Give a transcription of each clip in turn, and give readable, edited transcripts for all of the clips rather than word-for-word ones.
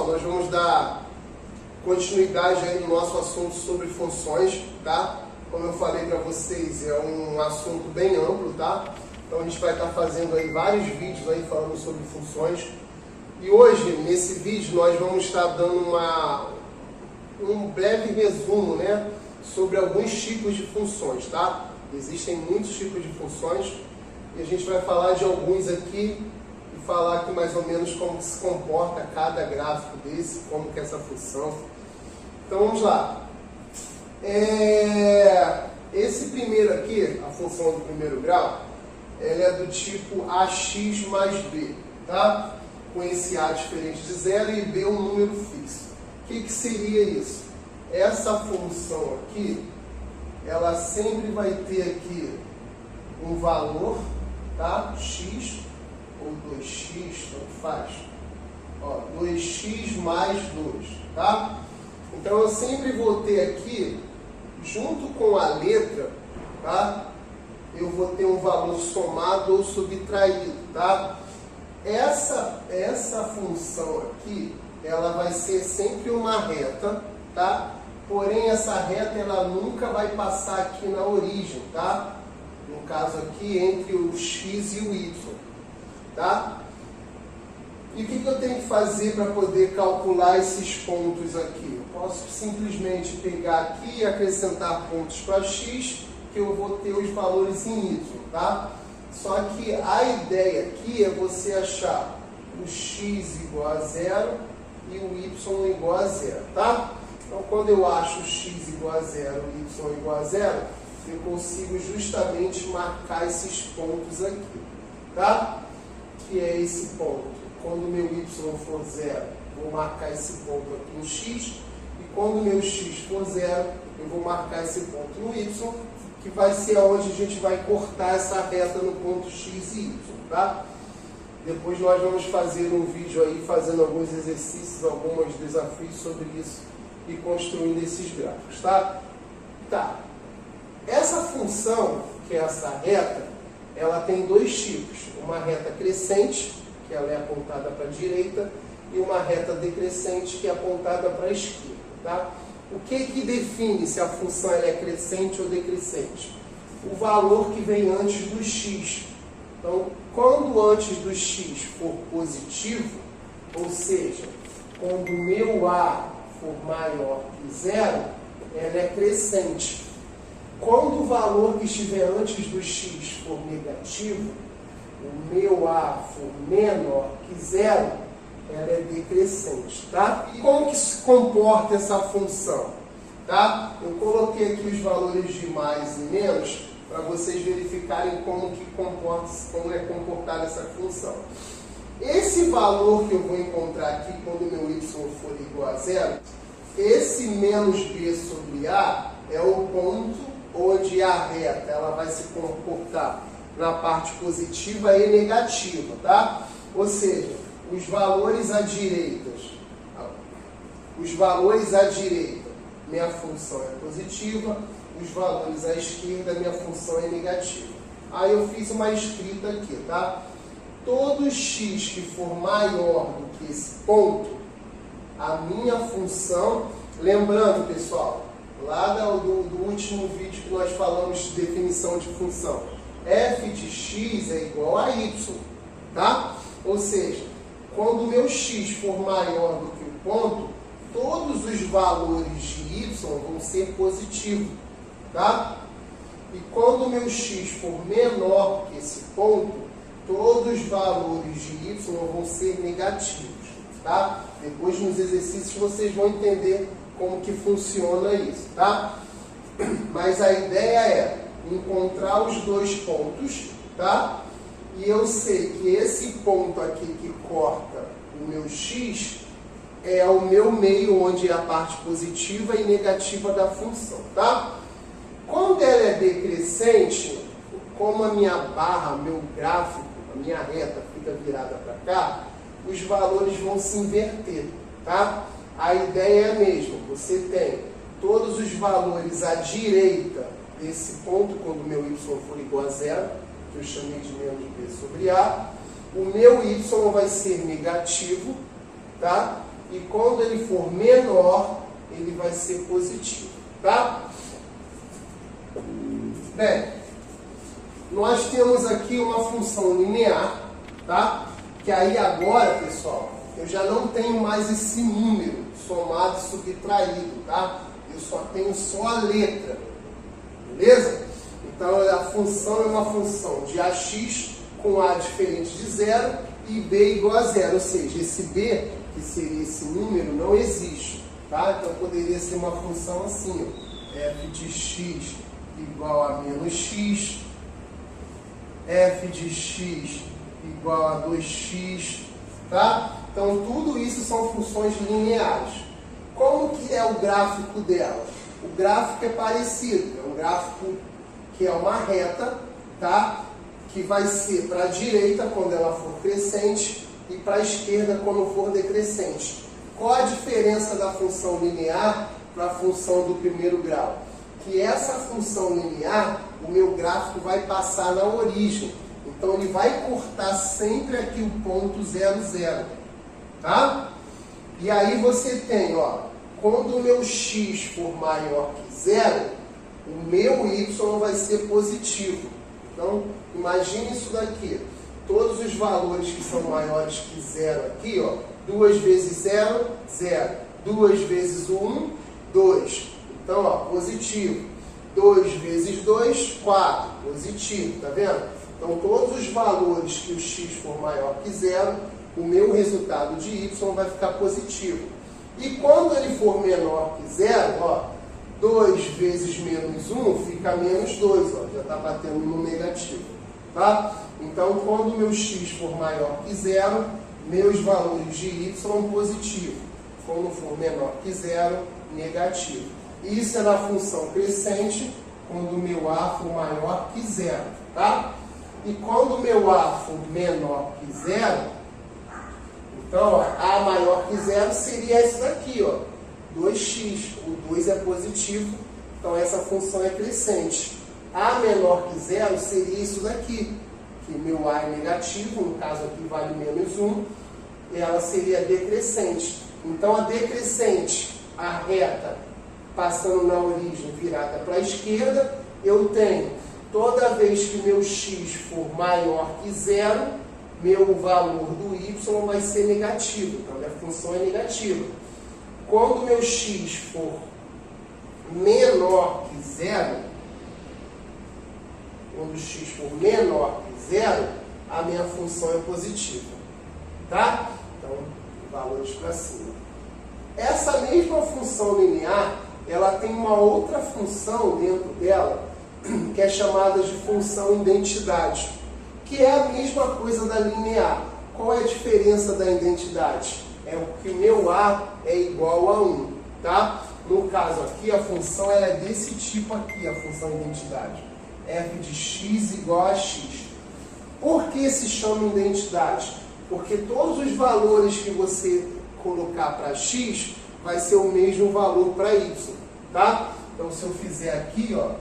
nós vamos dar continuidade aí no nosso assunto sobre funções, tá? Como eu falei para vocês, é um assunto bem amplo, tá? Então a gente vai estar fazendo aí vários vídeos aí falando sobre funções. E hoje, nesse vídeo, nós vamos estar dando um breve resumo, né, sobre alguns tipos de funções, tá? Existem muitos tipos de funções e a gente vai falar de alguns aqui e falar aqui mais ou menos como se comporta cada gráfico desse, como que é essa função. Então vamos lá. Esse primeiro aqui, a função do primeiro grau, ela é do tipo ax mais b, tá? Com esse a diferente de zero e b um número fixo. O que seria isso? Essa função aqui, ela sempre vai ter aqui um valor, tá? X ou 2x, tanto faz. Ó, 2x mais 2, tá? Então eu sempre vou ter aqui, junto com a letra, tá? Eu vou ter um valor somado ou subtraído, tá? Essa função aqui, ela vai ser sempre uma reta, tá? Porém, essa reta, ela nunca vai passar aqui na origem, tá? No caso aqui, entre o x e o y, tá? E o que eu tenho que fazer para poder calcular esses pontos aqui? Eu posso simplesmente pegar aqui e acrescentar pontos para x, que eu vou ter os valores em y, tá? Só que a ideia aqui é você achar o x igual a zero e o y igual a zero, tá? Então, quando eu acho o x igual a zero e o y igual a zero, eu consigo justamente marcar esses pontos aqui, tá? Que é esse ponto. Quando o meu y for zero, vou marcar esse ponto aqui no x, e quando o meu x for zero, eu vou marcar esse ponto no y, que vai ser onde a gente vai cortar essa reta no ponto x e y, tá? Depois nós vamos fazer um vídeo aí fazendo alguns exercícios, alguns desafios sobre isso e construindo esses gráficos, tá? Tá. Essa função, que é essa reta, ela tem dois tipos. Uma reta crescente, que ela é apontada para a direita, e uma reta decrescente, que é apontada para a esquerda, tá? O que define se a função ela é crescente ou decrescente? O valor que vem antes do x. Então, quando antes do x for positivo, ou seja, quando o meu a for maior que zero, ela é crescente. Quando o valor que estiver antes do x for negativo, o meu a for menor que zero, ela é decrescente, tá? E como que se comporta essa função? Tá? Eu coloquei aqui os valores de mais e menos para vocês verificarem como é comportada essa função. Esse valor que eu vou encontrar aqui quando o meu y for igual a zero, esse menos b sobre a é o ponto onde a reta ela vai se comportar na parte positiva e negativa, tá? Ou seja, os valores à direita, minha função é positiva, os valores à esquerda, minha função é negativa. Aí eu fiz uma escrita aqui, tá? Todo x que for maior do que esse ponto, a minha função, lembrando, pessoal, lá do último vídeo que nós falamos de definição de função, f de x é igual a y, tá? Ou seja, quando o meu x for maior do que o ponto, todos os valores de y vão ser positivos, tá? E quando o meu x for menor que esse ponto, todos os valores de y vão ser negativos, tá? Depois nos exercícios vocês vão entender como que funciona isso, tá? Mas a ideia é encontrar os dois pontos, tá? E eu sei que esse ponto aqui que corta o meu x é o meu meio onde é a parte positiva e negativa da função, tá? Quando ela é decrescente, como a minha barra, meu gráfico, a minha reta fica virada para cá, os valores vão se inverter, tá? A ideia é a mesma, você tem todos os valores à direita desse ponto, quando o meu y for igual a zero, que eu chamei de menos b sobre a, o meu y vai ser negativo, tá? e quando ele for menor, ele vai ser positivo, tá? Bem, nós temos aqui uma função linear, tá? Que aí agora, pessoal, eu já não tenho mais esse número somado e subtraído, tá? Eu só tenho só a letra, beleza? Então a função é uma função de ax com a diferente de zero e b igual a zero, ou seja, esse b, que seria esse número, não existe, tá? Então poderia ser uma função assim, ó, f de x igual a menos x, f de x igual a 2x, tá? Então tudo isso são funções lineares. Como que é o gráfico dela? O gráfico é parecido, é um gráfico que é uma reta, tá? Que vai ser para a direita quando ela for crescente e para a esquerda quando for decrescente. Qual a diferença da função linear para a função do primeiro grau? Que essa função linear, o meu gráfico vai passar na origem. Então ele vai cortar sempre aqui o ponto 0, 0. Tá? E aí você tem, ó, quando o meu x for maior que 0, o meu y vai ser positivo. Então, imagine isso daqui. Todos os valores que são maiores que 0 aqui, ó, 2 vezes 0, 0. 2 vezes 1, 2. Então, ó, positivo. 2 vezes 2, 4. Positivo, tá vendo? Então, todos os valores que o x for maior que 0, o meu resultado de y vai ficar positivo. E quando ele for menor que 0, ó, 2 vezes menos 1 fica menos 2, ó, já está batendo no negativo. Tá? Então, quando o meu x for maior que 0, meus valores de y positivo. Quando for menor que 0, negativo. Isso é na função crescente, quando o meu a for maior que 0. Tá? E quando o meu a for menor que 0, então, ó, a maior que 0 seria esse daqui, ó, 2x. O 2 é positivo, então essa função é crescente. A menor que 0 seria isso daqui, que meu a é negativo, no caso aqui vale menos 1, e ela seria decrescente. Então a decrescente, a reta, passando na origem virada para a esquerda, eu tenho, toda vez que meu x for maior que 0, meu valor do y vai ser negativo, então minha função é negativa. Quando meu x for menor que 0, quando o x for menor que 0, a minha função é positiva. Tá? Então, valores para cima. Essa mesma função linear, ela tem uma outra função dentro dela, que é chamada de função identidade, que é a mesma coisa da linear. Qual é a diferença da identidade? É o que meu a é igual a 1, tá? No caso aqui, a função ela é desse tipo aqui, a função identidade. f de x igual a x. Por que se chama identidade? Porque todos os valores que você colocar para x, vai ser o mesmo valor para y, tá? Então, se eu fizer aqui, ó,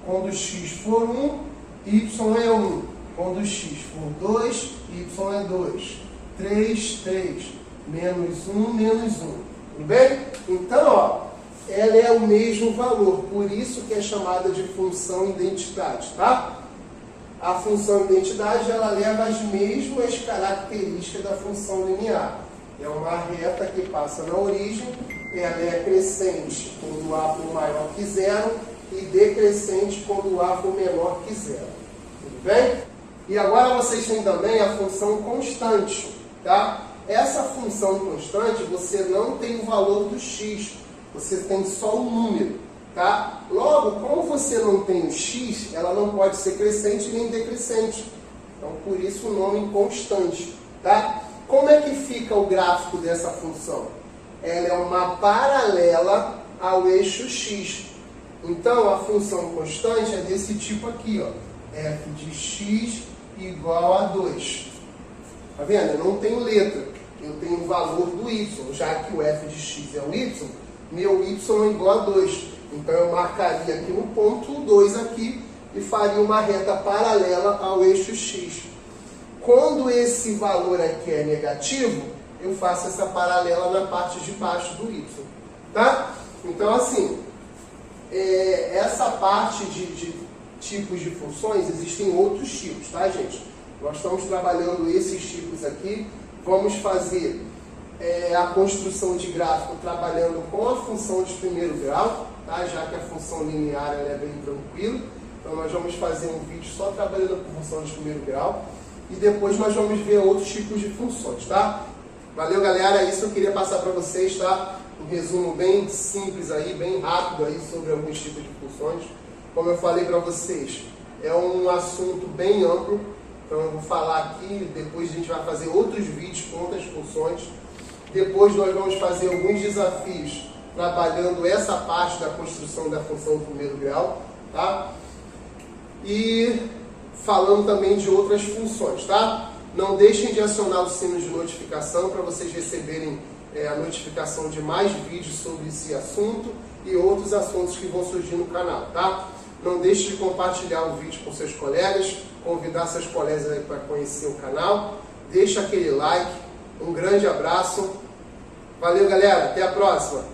quando x for 1, y é 1. Quando x for 2, y é 2. 3, 3. Menos 1, menos 1. Tudo bem? Então, ó, ela é o mesmo valor. Por isso que é chamada de função identidade, tá? A função identidade, ela leva as mesmas características da função linear. É uma reta que passa na origem, ela é crescente quando o a for maior que 0 e decrescente quando o a for menor que 0. Tudo bem? E agora vocês têm também a função constante, tá? Essa função constante, você não tem o valor do x, você tem só o número, tá? Logo, como você não tem o x, ela não pode ser crescente nem decrescente. Então, por isso o nome constante, tá? Como é que fica o gráfico dessa função? Ela é uma paralela ao eixo x. Então, a função constante é desse tipo aqui, ó. f de x igual a 2. Tá vendo? Eu não tenho letra. Eu tenho o valor do y. Já que o f de x é o y, meu y é igual a 2. Então, eu marcaria aqui um ponto 2 aqui e faria uma reta paralela ao eixo x. Quando esse valor aqui é negativo, eu faço essa paralela na parte de baixo do Y, tá? Então, assim, essa parte de tipos de funções, existem outros tipos, tá, gente? Nós estamos trabalhando esses tipos aqui, vamos fazer a construção de gráfico trabalhando com a função de primeiro grau, tá? Já que a função linear ela é bem tranquila. Então nós vamos fazer um vídeo só trabalhando com função de primeiro grau e depois nós vamos ver outros tipos de funções, tá? Valeu, galera, isso eu queria passar para vocês, tá? Um resumo bem simples aí, bem rápido aí sobre alguns tipos de funções. Como eu falei para vocês, é um assunto bem amplo, então eu vou falar aqui, depois a gente vai fazer outros vídeos com outras funções. Depois nós vamos fazer alguns desafios trabalhando essa parte da construção da função do primeiro grau, tá? E falando também de outras funções, tá? Não deixem de acionar o sino de notificação para vocês receberem a notificação de mais vídeos sobre esse assunto e outros assuntos que vão surgir no canal, tá? Não deixe de compartilhar o vídeo com seus colegas, convidar seus colegas aí para conhecer o canal. Deixa aquele like, um grande abraço. Valeu, galera, até a próxima!